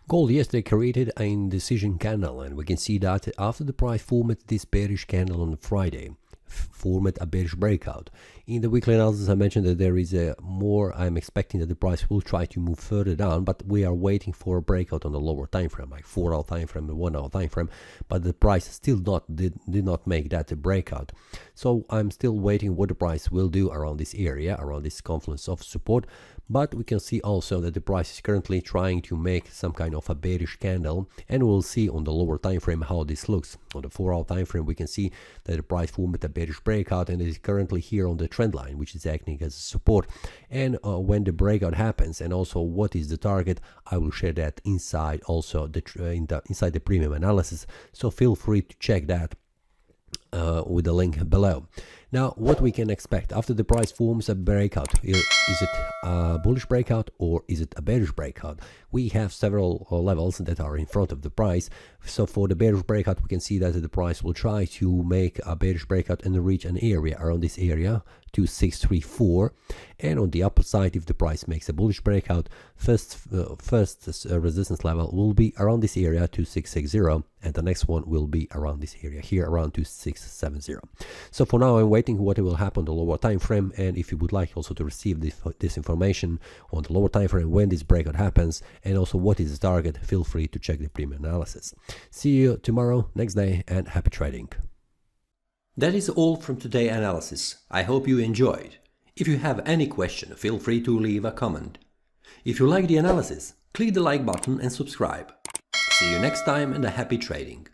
Gold yesterday created an indecision candle, and we can see that after the price formed this bearish candle on Friday, formed a bearish breakout. In the weekly analysis, I mentioned that there is I'm expecting that the price will try to move further down, but we are waiting for a breakout on the lower time frame, like 4-hour time frame and 1-hour time frame, but the price still did not make that a breakout. So I'm still waiting what the price will do around this area, around this confluence of support. But we can see also that the price is currently trying to make some kind of a bearish candle, and we'll see on the lower time frame how this looks. On the 4-hour time frame, we can see that the price formed a bearish breakout and is currently here on the trend line, which is acting as a support. And when the breakout happens, and also what is the target, I will share that inside also inside the premium analysis. So feel free to check that with the link below. Now, what we can expect after the price forms a breakout, is it a bullish breakout or is it a bearish breakout? We have several levels that are in front of the price. So for the bearish breakout, we can see that the price will try to make a bearish breakout and reach an area around this area, 2634. And on the upper side, if the price makes a bullish breakout, first resistance level will be around this area, 2660, and the next one will be around this area here, around 2670. So for now, I'm waiting what will happen on the lower time frame, and if you would like also to receive this information on the lower time frame when this breakout happens, and also what is the target, feel free to check the premium analysis. See you tomorrow, next day, and happy trading. That is all from today's analysis. I hope you enjoyed. If you have any question, feel free to leave a comment. If you like the analysis, click the like button and subscribe. See you next time and a happy trading.